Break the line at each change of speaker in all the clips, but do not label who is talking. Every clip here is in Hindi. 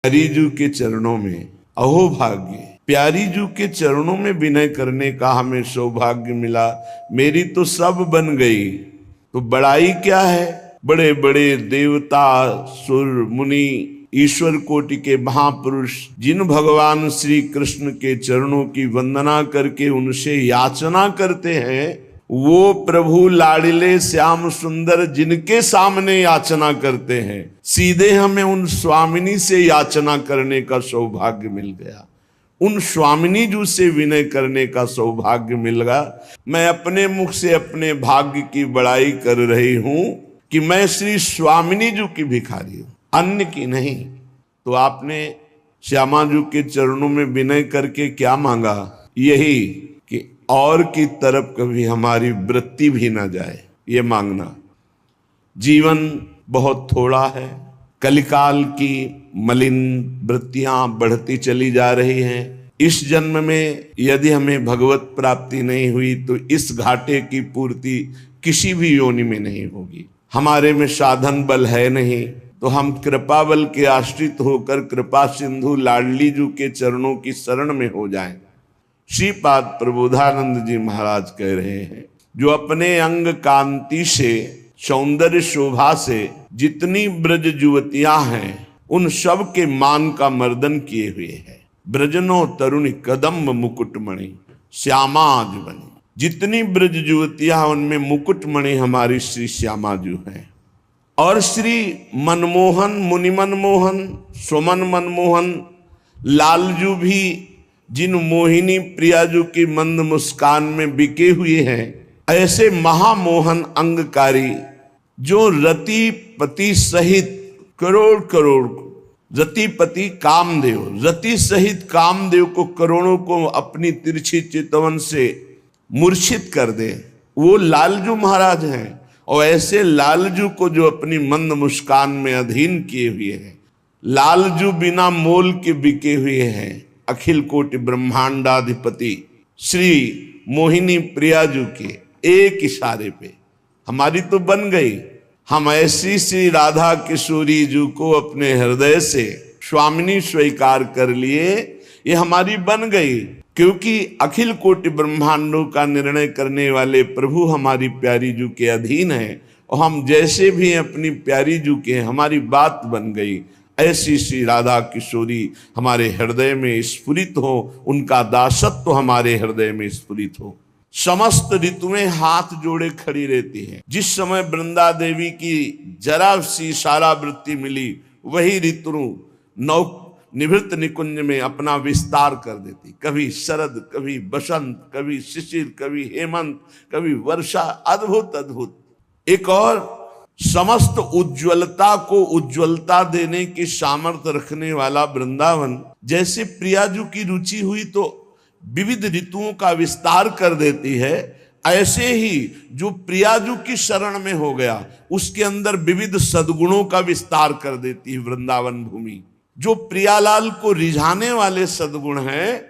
प्यारी जू के चरणों में अहो भाग्य, प्यारी जू के चरणों में विनय करने का हमें सौभाग्य मिला। मेरी तो सब बन गई, तो बड़ाई क्या है। बड़े बड़े देवता, सुर, मुनि, ईश्वर कोटि के महापुरुष जिन भगवान श्री कृष्ण के चरणों की वंदना करके उनसे याचना करते हैं, वो प्रभु लाडिले श्याम सुंदर जिनके सामने याचना करते हैं, सीधे हमें उन स्वामिनी से याचना करने का सौभाग्य मिल गया। उन स्वामिनी जू से विनय करने का सौभाग्य मिल गया। मैं अपने मुख से अपने भाग्य की बड़ाई कर रही हूं कि मैं श्री स्वामिनी जू की भिखारी हूं, अन्य की नहीं। तो आपने श्यामा जू के चरणों में विनय करके क्या मांगा? यही कि और की तरफ कभी हमारी वृत्ति भी ना जाए, ये मांगना। जीवन बहुत थोड़ा है, कलिकाल की मलिन वृत्तियां बढ़ती चली जा रही हैं। इस जन्म में यदि हमें भगवत प्राप्ति नहीं हुई तो इस घाटे की पूर्ति किसी भी योनि में नहीं होगी। हमारे में साधन बल है नहीं, तो हम कृपा बल के आश्रित होकर कृपा सिंधु लाडली जू के चरणों की शरण में हो जाएं। श्रीपाद प्रबोधानंद जी महाराज कह रहे हैं, जो अपने अंग कांति से, सौंदर्य शोभा से जितनी ब्रज युवतियां हैं उन सब के मान का मर्दन किए हुए है। ब्रजनो तरुणी कदम्ब मुकुटमणि श्यामाज बनी। जितनी ब्रज युवतियां उनमें मुकुटमणि हमारी श्री श्यामा जू हैं। और श्री मनमोहन, मुनि मनमोहन, सुमन मनमोहन लालजू भी जिन मोहिनी प्रियाजू की मंद मुस्कान में बिके हुए हैं, ऐसे महामोहन अंगकारी जो रतिपति सहित करोड़ करोड़, रतिपति कामदेव, रति सहित कामदेव को करोड़ों को अपनी तिरछी चितवन से मूर्छित कर दे, वो लालजू महाराज हैं। और ऐसे लालजू को जो अपनी मंद मुस्कान में अधीन किए हुए हैं, लालजू बिना मोल के बिके हुए हैं। अखिल कोटि ब्रह्मांडाधिपति श्री मोहिनी प्रियाजू के एक इशारे पे हमारी तो बन गई। हम ऐसी श्री राधा किशोरी जू को अपने हृदय से स्वामिनी स्वीकार कर लिए, ये हमारी बन गई। क्योंकि अखिल कोटि ब्रह्मांडों का निर्णय करने वाले प्रभु हमारी प्यारी जू के अधीन है, और हम जैसे भी अपनी प्यारी जू के, हमारी बात बन गई। ऐसी श्री राधा किशोरी हमारे हृदय में स्फुरित हो, उनका दासत्व हमारे हृदय में स्फुरित हो। समस्त ऋतुएं हाथ जोड़े खड़ी रहती हैं। जिस समय वृंदा देवी की जरा सी सारा वृत्ति मिली, वही ऋतु नौ निवृत्त निकुंज में अपना विस्तार कर देती। कभी शरद, कभी बसंत, कभी शिशिर, कभी हेमंत, कभी वर्षा। अद्भुत अद्भुत। एक और समस्त उज्ज्वलता को उज्ज्वलता देने की सामर्थ्य रखने वाला वृंदावन, जैसे प्रियाजू की रुचि हुई तो विविध ऋतुओं का विस्तार कर देती है, ऐसे ही जो प्रियाजू की शरण में हो गया उसके अंदर विविध सद्गुणों का विस्तार कर देती है वृंदावन भूमि। जो प्रियालाल को रिझाने वाले सद्गुण हैं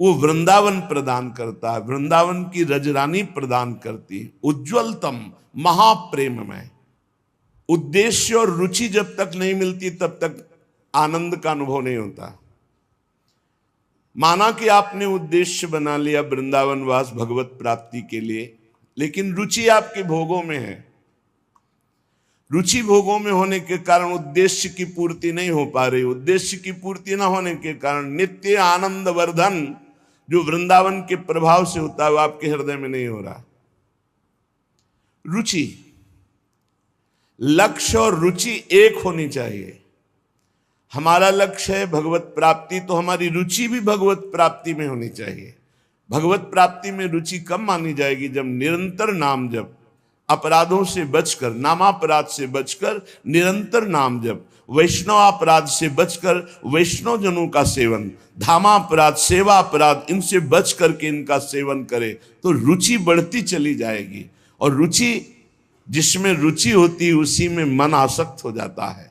वो वृंदावन प्रदान करता है, वृंदावन की रजरानी प्रदान करती है। उज्ज्वलतम महाप्रेममय। उद्देश्य और रुचि जब तक नहीं मिलती तब तक आनंद का अनुभव नहीं होता। माना कि आपने उद्देश्य बना लिया वृंदावन वास भगवत प्राप्ति के लिए, लेकिन रुचि आपके भोगों में है। रुचि भोगों में होने के कारण उद्देश्य की पूर्ति नहीं हो पा रही। उद्देश्य की पूर्ति ना होने के कारण नित्य आनंद वर्धन जो वृंदावन के प्रभाव से होता है वो आपके हृदय में नहीं हो रहा। रुचि, लक्ष्य और रुचि एक होनी चाहिए। हमारा लक्ष्य है भगवत प्राप्ति, तो हमारी रुचि भी भगवत प्राप्ति में होनी चाहिए। भगवत प्राप्ति में रुचि कब मानी जाएगी? जब निरंतर नाम जप, अपराधों से बचकर, नामापराध से बचकर निरंतर नाम जप, वैष्णव अपराध से बचकर वैष्णव जनों का सेवन, धामापराध, सेवा अपराध, इनसे बच करके इनका सेवन करे तो रुचि बढ़ती चली जाएगी। और रुचि, जिसमें रुचि होती है उसी में मन आसक्त हो जाता है।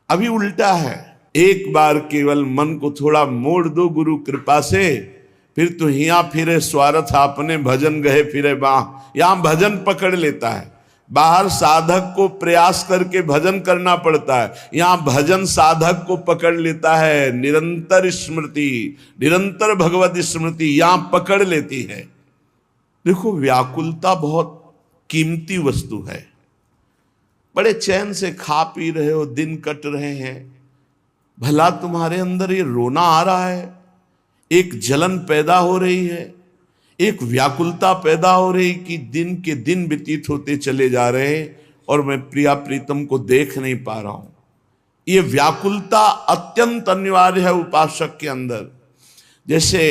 अभी उल्टा है, एक बार केवल मन को थोड़ा मोड़ दो गुरु कृपा से, फिर तो हिया फिरे स्वार्थ आपने भजन गए फिरे बाह। यहां भजन पकड़ लेता है। बाहर साधक को प्रयास करके भजन करना पड़ता है, यहां भजन साधक को पकड़ लेता है। निरंतर स्मृति, निरंतर भगवत स्मृति यहां पकड़ लेती है। देखो, व्याकुलता बहुत कीमती वस्तु है। बड़े चैन से खा पी रहे हो, दिन कट रहे हैं, भला तुम्हारे अंदर ये रोना आ रहा है, एक जलन पैदा हो रही है, एक व्याकुलता पैदा हो रही कि दिन के दिन व्यतीत होते चले जा रहे हैं और मैं प्रिया प्रीतम को देख नहीं पा रहा हूं। ये व्याकुलता अत्यंत अनिवार्य है उपासक के अंदर। जैसे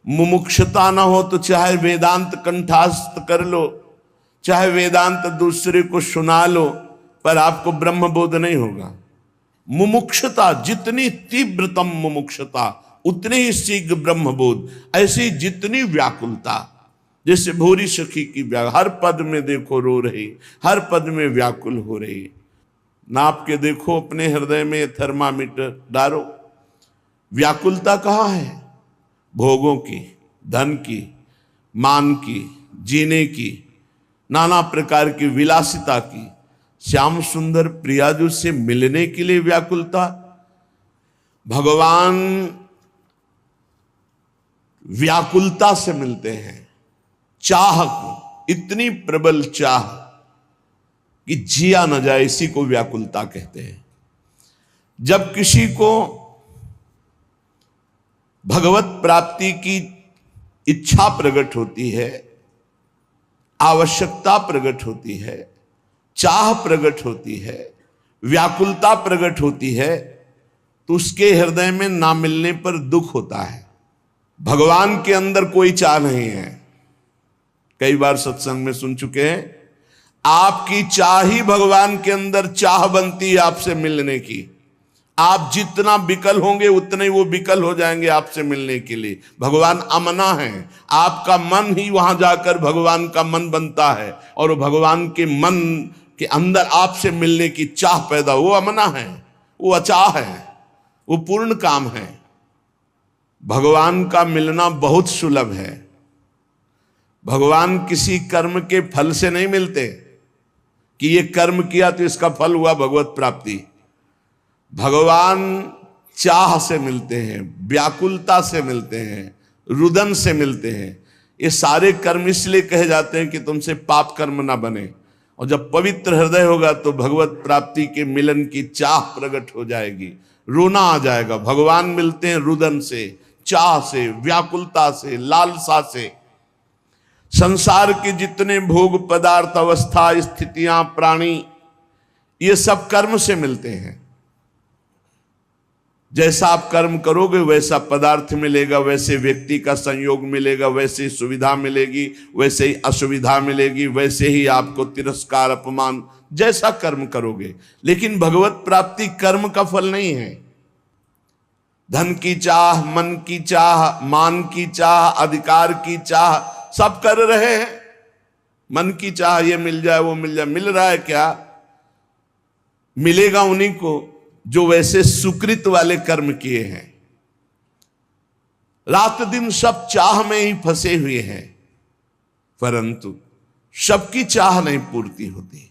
मुमुक्षुता ना हो तो चाहे वेदांत कंठस्थ कर लो, चाहे वेदांत दूसरे को सुना लो, पर आपको ब्रह्मबोध नहीं होगा। मुमुक्षुता, जितनी तीव्रतम मुमुक्षुता उतने ही शीघ्र ब्रह्मबोध। ऐसी जितनी व्याकुलता, जैसे भूरी सखी की हर पद में देखो रो रही, हर पद में व्याकुल हो रही। नाप के देखो अपने हृदय में, थर्मामीटर डालो, व्याकुलता कहाँ है? भोगों की, धन की, मान की, जीने की, नाना प्रकार की विलासिता की, श्याम सुंदर प्रियाजू से मिलने के लिए व्याकुलता। भगवान व्याकुलता से मिलते हैं, चाह को, इतनी प्रबल चाह कि जिया न जाए, इसी को व्याकुलता कहते हैं। जब किसी को भगवत प्राप्ति की इच्छा प्रकट होती है, आवश्यकता प्रकट होती है, चाह प्रकट होती है, व्याकुलता प्रकट होती है, तो उसके हृदय में ना मिलने पर दुख होता है। भगवान के अंदर कोई चाह नहीं है। कई बार सत्संग में सुन चुके हैं, आपकी चाह ही भगवान के अंदर चाह बनती है आपसे मिलने की। आप जितना विकल होंगे उतने ही वो विकल हो जाएंगे आपसे मिलने के लिए। भगवान अमना है, आपका मन ही वहां जाकर भगवान का मन बनता है और भगवान के मन के अंदर आपसे मिलने की चाह पैदा, वो अमना है, वो अचाह है, वो पूर्ण काम है। भगवान का मिलना बहुत सुलभ है। भगवान किसी कर्म के फल से नहीं मिलते कि ये कर्म किया तो इसका फल हुआ भगवत प्राप्ति। भगवान चाह से मिलते हैं, व्याकुलता से मिलते हैं, रुदन से मिलते हैं। ये सारे कर्म इसलिए कहे जाते हैं कि तुमसे पाप कर्म ना बने, और जब पवित्र हृदय होगा तो भगवत प्राप्ति के मिलन की चाह प्रकट हो जाएगी, रोना आ जाएगा। भगवान मिलते हैं रुदन से, चाह से, व्याकुलता से, लालसा से। संसार के जितने भोग पदार्थ, अवस्था, स्थितियां, प्राणी, ये सब कर्म से मिलते हैं। जैसा आप कर्म करोगे वैसा पदार्थ मिलेगा, वैसे व्यक्ति का संयोग मिलेगा, वैसे ही सुविधा मिलेगी, वैसे ही असुविधा मिलेगी, वैसे ही आपको तिरस्कार, अपमान, जैसा कर्म करोगे। लेकिन भगवत प्राप्ति कर्म का फल नहीं है। धन की चाह, मन की चाह, मान की चाह, अधिकार की चाह, सब कर रहे हैं। मन की चाह ये मिल जाए, वो मिल जाए, मिल रहा है क्या? मिलेगा उन्हीं को जो वैसे सुकृत वाले कर्म किए हैं। रात दिन सब चाह में ही फंसे हुए हैं, परंतु सबकी चाह नहीं पूर्ति होती।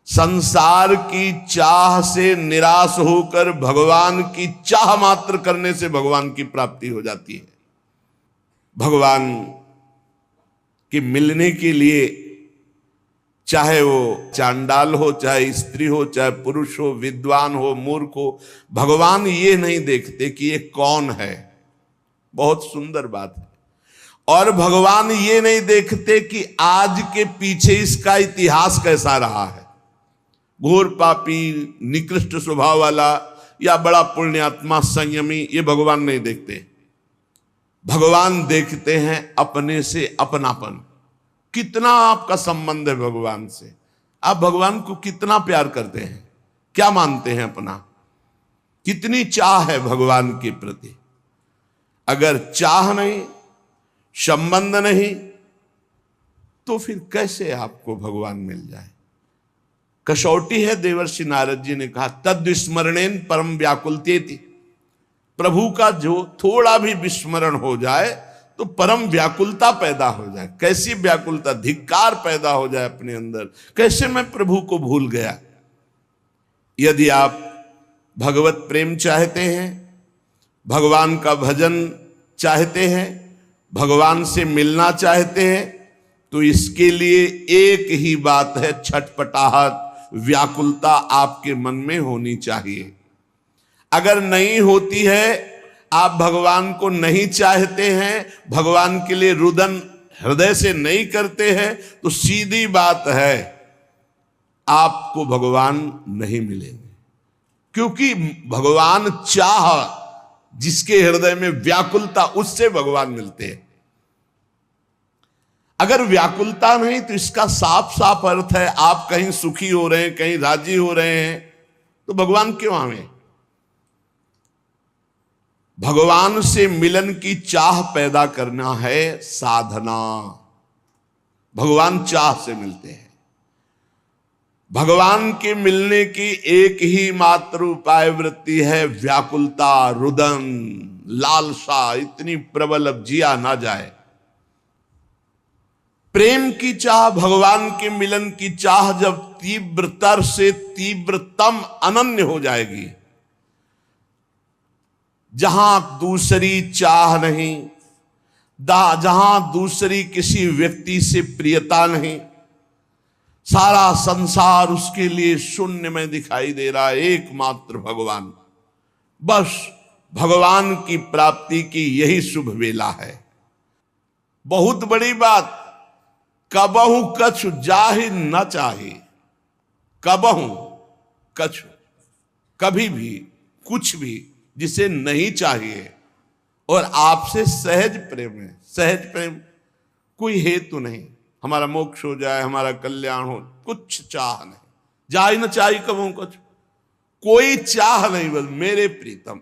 संसार की चाह से निराश होकर भगवान की चाह मात्र करने से भगवान की प्राप्ति हो जाती है। भगवान के मिलने के लिए, चाहे वो चांडाल हो, चाहे स्त्री हो, चाहे पुरुष हो, विद्वान हो, मूर्ख हो, भगवान ये नहीं देखते कि ये कौन है। बहुत सुंदर बात है। और भगवान ये नहीं देखते कि आज के पीछे इसका इतिहास कैसा रहा है, घोर पापी, निकृष्ट स्वभाव वाला या बड़ा पुण्यात्मा, संयमी, ये भगवान नहीं देखते। भगवान देखते हैं अपने से अपनापन। कितना आपका संबंध है भगवान से, आप भगवान को कितना प्यार करते हैं, क्या मानते हैं अपना, कितनी चाह है भगवान के प्रति। अगर चाह नहीं, संबंध नहीं, तो फिर कैसे आपको भगवान मिल जाए। कसौटी है, देवर्षि नारद जी ने कहा, तद विस्मरणेन परम व्याकुलतेति। प्रभु का जो थोड़ा भी विस्मरण हो जाए तो परम व्याकुलता पैदा हो जाए। कैसी व्याकुलता, धिक्कार पैदा हो जाए अपने अंदर, कैसे मैं प्रभु को भूल गया। यदि आप भगवत प्रेम चाहते हैं, भगवान का भजन चाहते हैं, भगवान से मिलना चाहते हैं, तो इसके लिए एक ही बात है, छटपटाहट, व्याकुलता आपके मन में होनी चाहिए। अगर नहीं होती है, आप भगवान को नहीं चाहते हैं, भगवान के लिए रुदन हृदय से नहीं करते हैं, तो सीधी बात है आपको भगवान नहीं मिलेंगे। क्योंकि भगवान चाह, जिसके हृदय में व्याकुलता, उससे भगवान मिलते हैं। अगर व्याकुलता नहीं तो इसका साफ साफ अर्थ है आप कहीं सुखी हो रहे हैं, कहीं राजी हो रहे हैं, तो भगवान क्यों आवे। भगवान से मिलन की चाह पैदा करना है साधना। भगवान चाह से मिलते हैं। भगवान के मिलने की एक ही मात्र उपाय वृत्ति है व्याकुलता, रुदन, लालसा इतनी प्रबल अब जिया ना जाए। प्रेम की चाह, भगवान के मिलन की चाह जब तीव्रतर से तीव्रतम अनन्य हो जाएगी, जहां दूसरी चाह नहीं, जहां दूसरी किसी व्यक्ति से प्रियता नहीं, सारा संसार उसके लिए शून्य में दिखाई दे रहा है, एकमात्र भगवान। बस भगवान की प्राप्ति की यही शुभ वेला है। बहुत बड़ी बात, कबहु कछु जाहि न चाहे, कबहु कछु, कभी भी कुछ भी जिसे नहीं चाहिए और आपसे सहज प्रेम है। सहज प्रेम, कोई हेतु नहीं, हमारा मोक्ष हो जाए, हमारा कल्याण हो, कुछ चाह नहीं, जाहि न चाहिए कबहु कछु, कोई चाह नहीं, बस मेरे प्रीतम।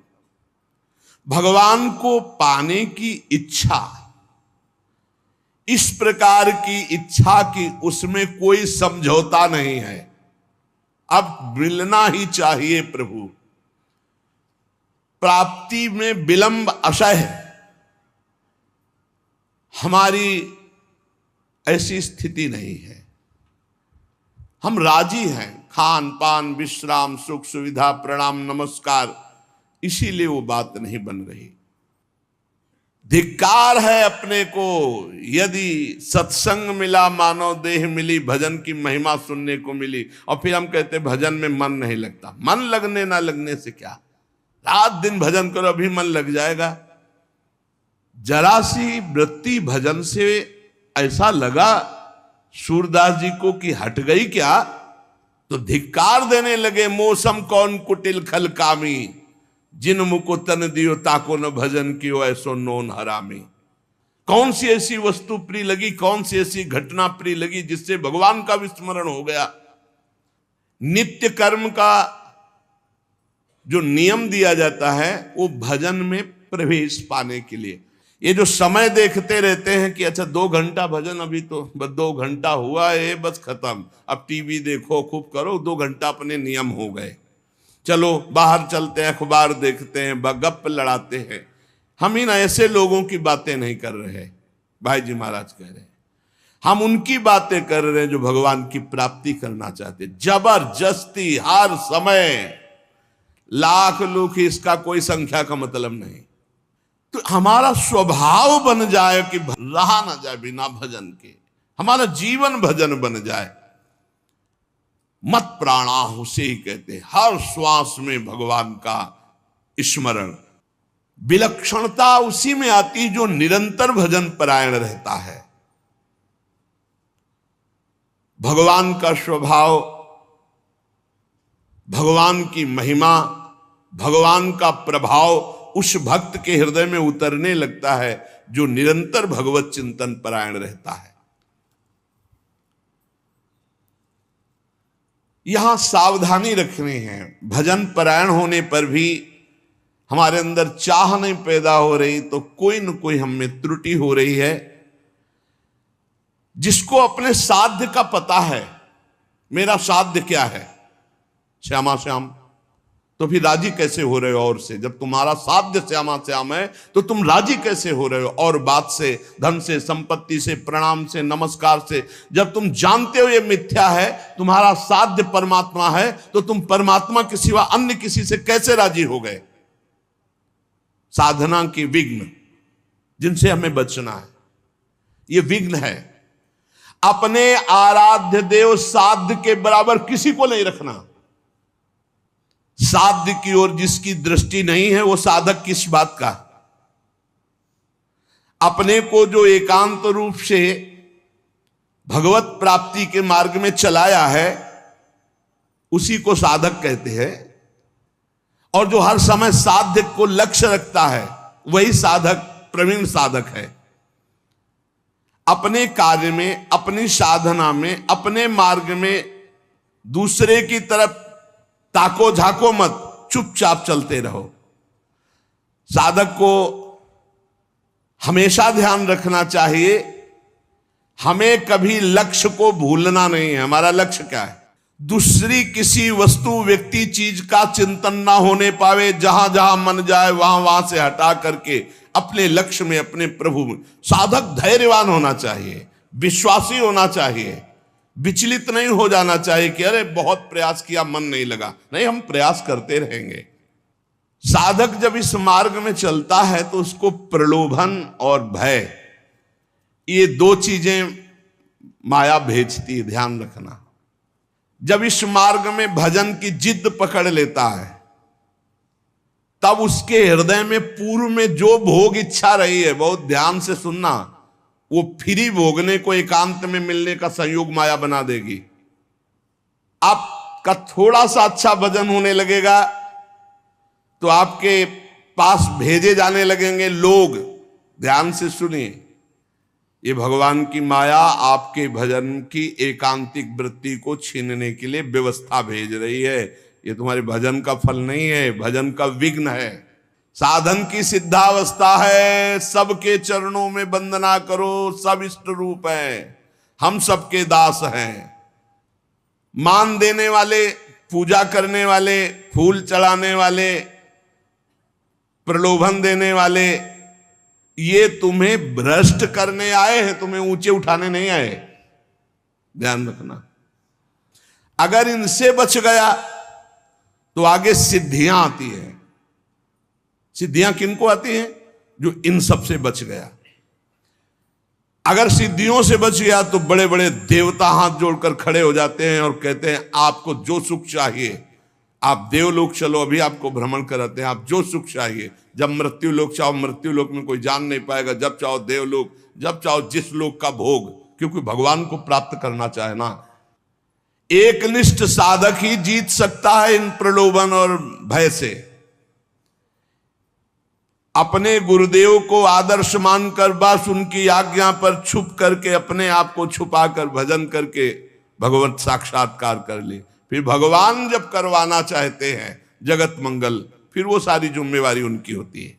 भगवान को पाने की इच्छा, इस प्रकार की इच्छा की उसमें कोई समझौता नहीं है। अब मिलना ही चाहिए प्रभु। प्राप्ति में विलंब असह्य, हमारी ऐसी स्थिति नहीं है। हम राजी हैं, खान पान विश्राम सुख सुविधा प्रणाम नमस्कार, इसीलिए वो बात नहीं बन रही। धिक्कार है अपने को, यदि सत्संग मिला मानव देह मिली, भजन की महिमा सुनने को मिली, और फिर हम कहते भजन में मन नहीं लगता। मन लगने ना लगने से क्या, रात दिन भजन करो अभी मन लग जाएगा। जरा सी वृत्ति भजन से ऐसा लगा सूरदास जी को कि हट गई क्या, तो धिक्कार देने लगे। मौसम कौन कुटिल खल कामी, जिन मुको तन दियो ताको न भजन कियो ऐसो नोन हरामी। कौन सी ऐसी वस्तु प्रिय लगी, कौन सी ऐसी घटना प्रिय लगी जिससे भगवान का विस्मरण हो गया। नित्य कर्म का जो नियम दिया जाता है वो भजन में प्रवेश पाने के लिए, ये जो समय देखते रहते हैं कि अच्छा 2 घंटा भजन, अभी तो बस 2 घंटा हुआ है, बस खत्म, अब टीवी देखो खूब करो, 2 घंटा अपने नियम हो गए, चलो बाहर चलते हैं, अखबार देखते हैं, गप लड़ाते हैं। हम इन ऐसे लोगों की बातें नहीं कर रहे, भाई जी महाराज कह रहे हैं, हम उनकी बातें कर रहे हैं जो भगवान की प्राप्ति करना चाहते। जबरदस्ती हर समय लाख लूख, इसका कोई संख्या का मतलब नहीं। तो हमारा स्वभाव बन जाए कि रहा ना जाए बिना भजन के, हमारा जीवन भजन बन जाए। मत प्राणाहु से ही कहते हैं, हर श्वास में भगवान का स्मरण। विलक्षणता उसी में आती है जो निरंतर भजन परायण रहता है। भगवान का स्वभाव, भगवान की महिमा, भगवान का प्रभाव उस भक्त के हृदय में उतरने लगता है जो निरंतर भगवत चिंतन परायण रहता है। यहां सावधानी रखनी है, भजन परायण होने पर भी हमारे अंदर चाह नहीं पैदा हो रही तो कोई न कोई हम में त्रुटि हो रही है। जिसको अपने साध्य का पता है, मेरा साध्य क्या है, श्यामा श्याम, तो फिर राजी कैसे हो रहे हो और से? जब तुम्हारा साध्य श्यामा श्याम है तो तुम राजी कैसे हो रहे हो और बात से, धन से, संपत्ति से, प्रणाम से, नमस्कार से? जब तुम जानते हो ये मिथ्या है, तुम्हारा साध्य परमात्मा है, तो तुम परमात्मा के सिवा अन्य किसी से कैसे राजी हो गए? साधना की विघ्न जिनसे हमें बचना है, ये विघ्न है। अपने आराध्य देव साध्य के बराबर किसी को नहीं रखना। साध्य की ओर जिसकी दृष्टि नहीं है वो साधक किस बात का? अपने को जो एकांत रूप से भगवत प्राप्ति के मार्ग में चलाया है उसी को साधक कहते हैं, और जो हर समय साध्य को लक्ष्य रखता है वही साधक, प्रवीण साधक है। अपने कार्य में, अपनी साधना में, अपने मार्ग में दूसरे की तरफ ताको झाको मत, चुपचाप चलते रहो। साधक को हमेशा ध्यान रखना चाहिए, हमें कभी लक्ष्य को भूलना नहीं है। हमारा लक्ष्य क्या है? दूसरी किसी वस्तु, व्यक्ति, चीज का चिंतन ना होने पावे। जहां जहां मन जाए वहां वहां से हटा करके अपने लक्ष्य में, अपने प्रभु में। साधक धैर्यवान होना चाहिए, विश्वासी होना चाहिए, विचलित नहीं हो जाना चाहिए कि अरे बहुत प्रयास किया मन नहीं लगा। नहीं, हम प्रयास करते रहेंगे। साधक जब इस मार्ग में चलता है तो उसको प्रलोभन और भय, ये दो चीजें माया भेजती है, ध्यान रखना। जब इस मार्ग में भजन की जिद पकड़ लेता है तब उसके हृदय में पूर्व में जो भोग इच्छा रही है, बहुत ध्यान से सुनना, वो फ्री भोगने को एकांत में मिलने का संयोग माया बना देगी। आपका थोड़ा सा अच्छा भजन होने लगेगा तो आपके पास भेजे जाने लगेंगे लोग। ध्यान से सुनिए, ये भगवान की माया आपके भजन की एकांतिक वृत्ति को छीनने के लिए व्यवस्था भेज रही है। ये तुम्हारे भजन का फल नहीं है, भजन का विघ्न है। साधन की सिद्धावस्था है, सबके चरणों में वंदना करो, सब इष्ट रूप है, हम सबके दास हैं। मान देने वाले, पूजा करने वाले, फूल चढ़ाने वाले, प्रलोभन देने वाले, ये तुम्हें भ्रष्ट करने आए हैं, तुम्हें ऊंचे उठाने नहीं आए। ध्यान रखना। अगर इनसे बच गया तो आगे सिद्धियां आती हैं। सिद्धियां किनको आती हैं? जो इन सब से बच गया। अगर सिद्धियों से बच गया तो बड़े बड़े देवता हाथ जोड़कर खड़े हो जाते हैं और कहते हैं आपको जो सुख चाहिए, आप देवलोक चलो, अभी आपको भ्रमण कराते हैं, आप जो सुख चाहिए। जब मृत्यु लोक चाहो, मृत्यु लोक में कोई जान नहीं पाएगा। जब चाहो देवलोक, जब चाहो जिस लोक का भोग, क्योंकि भगवान को प्राप्त करना चाहे ना। एकनिष्ठ साधक ही जीत सकता है इन प्रलोभन और भय से। अपने गुरुदेव को आदर्श मानकर बस उनकी आज्ञा पर छुप करके, अपने आप को छुपाकर भजन करके भगवत साक्षात्कार कर ले। फिर भगवान जब करवाना चाहते हैं जगत मंगल, फिर वो सारी जिम्मेवारी उनकी होती है।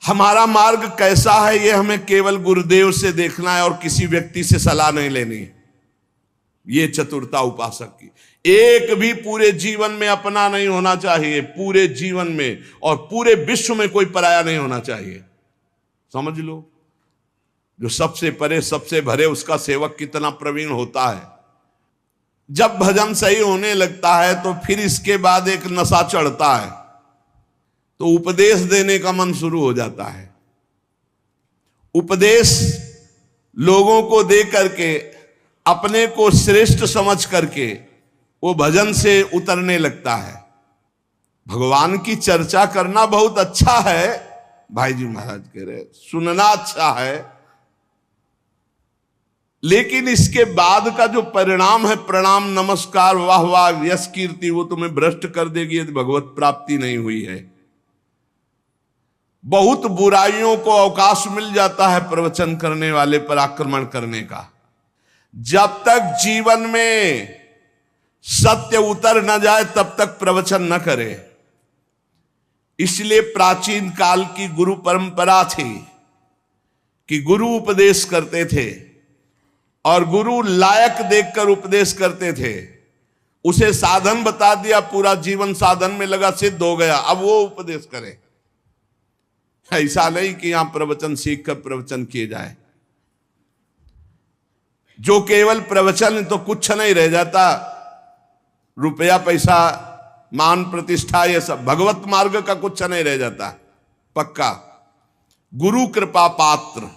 हमारा मार्ग कैसा है ये हमें केवल गुरुदेव से देखना है और किसी व्यक्ति से सलाह नहीं लेनी है। ये चतुरता उपासक की। एक भी पूरे जीवन में अपना नहीं होना चाहिए, पूरे जीवन में और पूरे विश्व में कोई पराया नहीं होना चाहिए। समझ लो, जो सबसे परे सबसे भरे उसका सेवक कितना प्रवीण होता है। जब भजन सही होने लगता है तो फिर इसके बाद एक नशा चढ़ता है, तो उपदेश देने का मन शुरू हो जाता है। उपदेश लोगों को दे करके, अपने को श्रेष्ठ समझ करके वो भजन से उतरने लगता है। भगवान की चर्चा करना बहुत अच्छा है, भाई जी महाराज कह रहे, सुनना अच्छा है, लेकिन इसके बाद का जो परिणाम है, प्रणाम, नमस्कार, वाह वाह, यश, कीर्ति, वो तुम्हें भ्रष्ट कर देगी यदि भगवत प्राप्ति नहीं हुई है। बहुत बुराइयों को अवकाश मिल जाता है प्रवचन करने वाले पर आक्रमण करने का। जब तक जीवन में सत्य उतर न जाए तब तक प्रवचन न करे। इसलिए प्राचीन काल की गुरु परंपरा थी कि गुरु उपदेश करते थे और गुरु लायक देखकर उपदेश करते थे। उसे साधन बता दिया, पूरा जीवन साधन में लगा, सिद्ध हो गया, अब वो उपदेश करे। ऐसा नहीं कि यहां प्रवचन सीख कर प्रवचन किए जाए। जो केवल प्रवचन तो कुछ नहीं रह जाता, रुपया पैसा मान प्रतिष्ठा ये सब, भगवत मार्ग का कुछ नहीं रह जाता पक्का। गुरु कृपा पात्र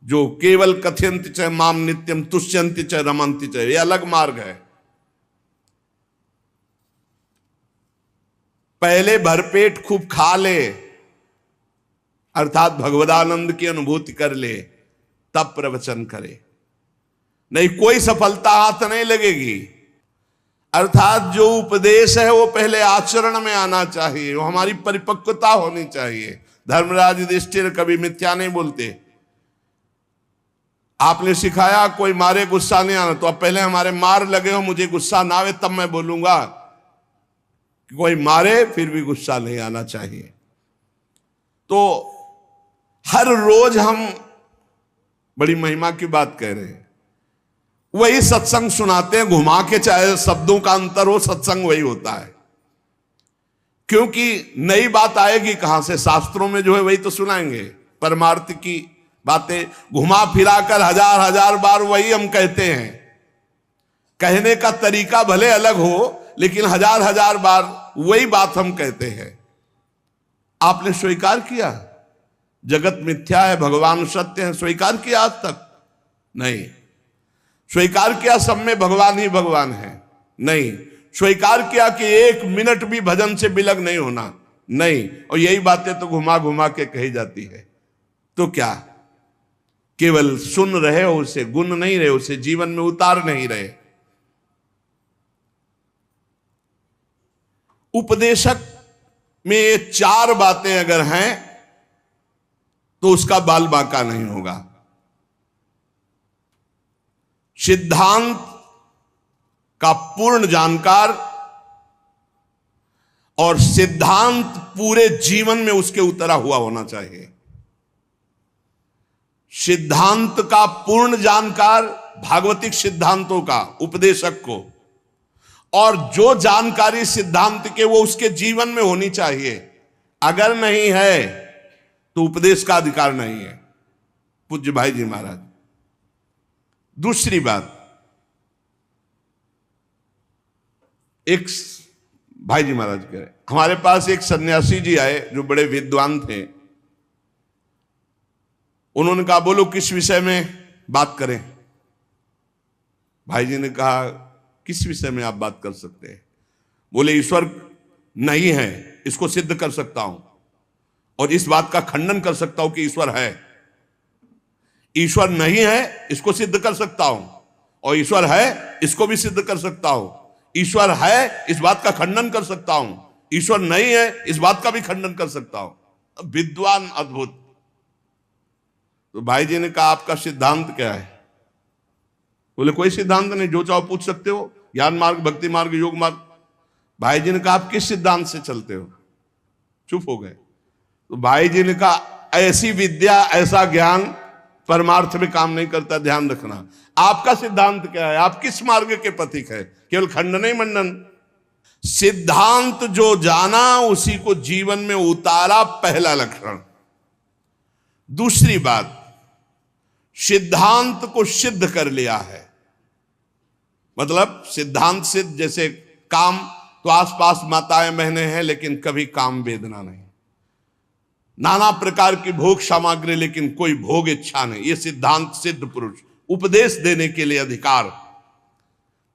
जो केवल कथयंति च माम नित्यम तुष्यंति च रमंति च, ये अलग मार्ग है। पहले भरपेट खूब खा ले, अर्थात भगवदानंद की अनुभूति कर ले, तब प्रवचन करे, नहीं कोई सफलता हाथ नहीं लगेगी। अर्थात जो उपदेश है वो पहले आचरण में आना चाहिए, वो हमारी परिपक्वता होनी चाहिए। धर्मराज युधिष्ठिर कभी मिथ्या नहीं बोलते। आपने सिखाया कोई मारे गुस्सा नहीं आना, तो अब पहले हमारे मार लगे हो, मुझे गुस्सा ना आवे तब मैं बोलूंगा। कोई मारे फिर भी गुस्सा नहीं आना चाहिए। तो हर रोज हम बड़ी महिमा की बात कह रहे हैं, वही सत्संग सुनाते हैं घुमा के, चाहे शब्दों का अंतर हो, सत्संग वही होता है। क्योंकि नई बात आएगी कहां से, शास्त्रों में जो है वही तो सुनाएंगे। परमार्थ की बातें घुमा फिरा कर हजार हजार बार वही हम कहते हैं। कहने का तरीका भले अलग हो, लेकिन हजार हजार बार वही बात हम कहते हैं। आपने स्वीकार किया जगत मिथ्या है, भगवान सत्य है, स्वीकार किया आज तक? नहीं। स्वीकार किया सब में भगवान ही भगवान है? नहीं। स्वीकार किया कि एक मिनट भी भजन से बिलग नहीं होना? नहीं। और यही बातें तो घुमा घुमा के कही जाती है। तो क्या केवल सुन रहे हो, उसे गुण नहीं रहे, उसे जीवन में उतार नहीं रहे? उपदेशक में ये चार बातें अगर हैं तो उसका बाल बांका नहीं होगा। सिद्धांत का पूर्ण जानकार और सिद्धांत पूरे जीवन में उसके उतरा हुआ होना चाहिए। सिद्धांत का पूर्ण जानकार, भागवतिक सिद्धांतों का उपदेशक को, और जो जानकारी सिद्धांत के वो उसके जीवन में होनी चाहिए। अगर नहीं है तो उपदेश का अधिकार नहीं है। पूज्य भाई जी महाराज। दूसरी बात, एक भाई जी महाराज कह रहे, हमारे पास एक सन्यासी जी आए जो बड़े विद्वान थे। उन्होंने कहा बोलो किस विषय में बात करें। भाई जी ने कहा किस विषय में आप बात कर सकते हैं? बोले ईश्वर नहीं है, इसको सिद्ध कर सकता हूं, और इस बात का खंडन कर सकता हूं कि ईश्वर है। ईश्वर नहीं है इसको सिद्ध कर सकता हूं, और ईश्वर है इसको भी सिद्ध कर सकता हूं। ईश्वर है इस बात का खंडन कर सकता हूं, ईश्वर नहीं है इस बात का भी खंडन कर सकता हूं। विद्वान, अद्भुत। तो भाई जी ने कहा आपका सिद्धांत क्या है? बोले कोई सिद्धांत नहीं, जो चाहो पूछ सकते हो, ज्ञान मार्ग, भक्ति मार्ग, योग मार्ग। भाई जी ने कहा आप किस सिद्धांत से चलते हो? चुप हो गए। तो भाई जी ने कहा ऐसी विद्या, ऐसा ज्ञान परमार्थ में काम नहीं करता, ध्यान रखना। आपका सिद्धांत क्या है? आप किस मार्ग के पथिक है? केवल खंडन ही मंडन। सिद्धांत जो जाना उसी को जीवन में उतारा, पहला लक्षण। दूसरी बात, सिद्धांत को सिद्ध कर लिया है। मतलब सिद्धांत सिद्ध, जैसे काम तो आसपास माताएं बहनें हैं लेकिन कभी काम वेदना नहीं, नाना प्रकार की भोग सामग्री लेकिन कोई भोग इच्छा नहीं, ये सिद्धांत सिद्ध पुरुष। उपदेश देने के लिए अधिकार।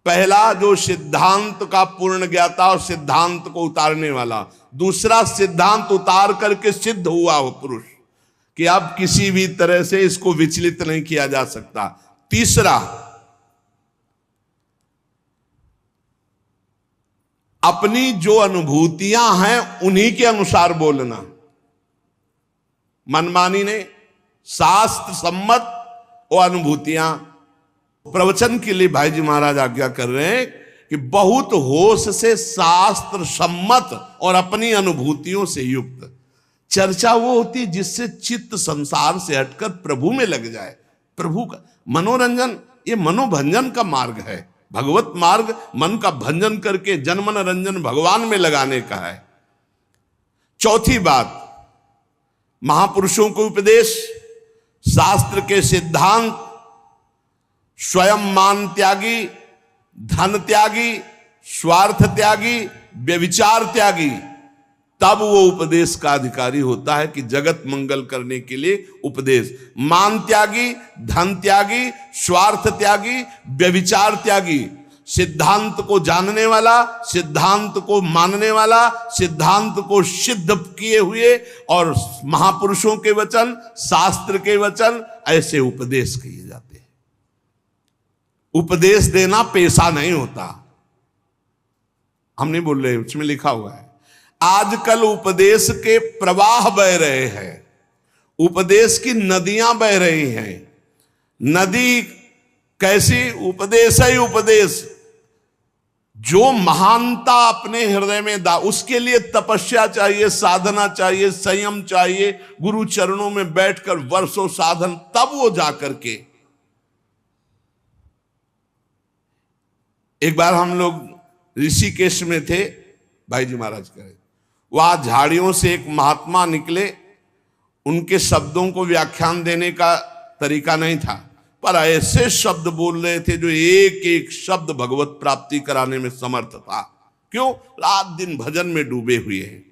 पहला जो सिद्धांत का पूर्ण ज्ञाता और सिद्धांत को उतारने वाला। दूसरा सिद्धांत उतार करके सिद्ध हुआ वो पुरुष कि अब किसी भी तरह से इसको विचलित नहीं किया जा सकता। तीसरा, अपनी जो अनुभूतियां हैं उन्हीं के अनुसार बोलना, मनमानी नहीं, शास्त्र सम्मत और अनुभूतियां। प्रवचन के लिए भाई जी महाराज आज्ञा कर रहे हैं कि बहुत होश से शास्त्र सम्मत और अपनी अनुभूतियों से युक्त चर्चा वो होती है जिससे चित्त संसार से हटकर प्रभु में लग जाए। प्रभु का मनोरंजन, ये मनोभंजन का मार्ग है। भगवत मार्ग मन का भंजन करके जनमन रंजन भगवान में लगाने का है। चौथी बात, महापुरुषों को उपदेश, शास्त्र के सिद्धांत, स्वयं मान त्यागी, धन त्यागी, स्वार्थ त्यागी, व्यभिचार त्यागी, तब वो उपदेश का अधिकारी होता है कि जगत मंगल करने के लिए उपदेश। मान त्यागी, धन त्यागी, स्वार्थ त्यागी, व्यभिचार त्यागी, सिद्धांत को जानने वाला, सिद्धांत को मानने वाला, सिद्धांत को सिद्ध किए हुए और महापुरुषों के वचन, शास्त्र के वचन, ऐसे उपदेश किए जाते हैं। उपदेश देना पेशा नहीं होता, हम नहीं बोल रहे, उसमें लिखा हुआ है। आजकल उपदेश के प्रवाह बह रहे हैं, उपदेश की नदियां बह रही हैं। नदी कैसी? उपदेश ही उपदेश। जो महानता अपने हृदय में उसके लिए तपस्या चाहिए, साधना चाहिए, संयम चाहिए, गुरु चरणों में बैठकर वर्षों साधन, तब वो जाकर के। एक बार हम लोग ऋषिकेश में थे, भाई जी महाराज कहे, वहां झाड़ियों से एक महात्मा निकले। उनके शब्दों को व्याख्यान देने का तरीका नहीं था, पर ऐसे शब्द बोल रहे थे जो एक एक शब्द भगवत प्राप्ति कराने में समर्थ था। क्यों? रात दिन भजन में डूबे हुए हैं।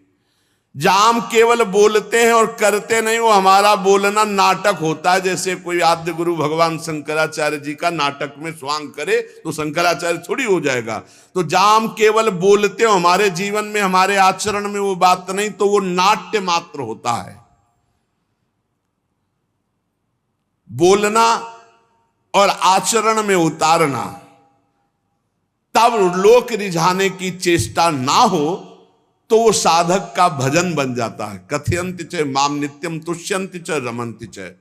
जहां हम केवल बोलते हैं और करते नहीं, वो हमारा बोलना नाटक होता है। जैसे कोई आद्य गुरु भगवान शंकराचार्य जी का नाटक में स्वांग करे तो शंकराचार्य थोड़ी हो जाएगा। तो जहां हम केवल बोलते हो, हमारे जीवन में, हमारे आचरण में वो बात नहीं, तो वो नाट्य मात्र होता है। बोलना और आचरण में उतारना, तब लोक रिझाने की चेष्टा ना हो तो वो साधक का भजन बन जाता है। कथयन्ति च माम नित्यम तुष्यन्ति च रमन्ति च।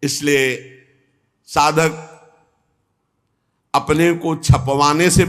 इसलिए साधक अपने को छपवाने से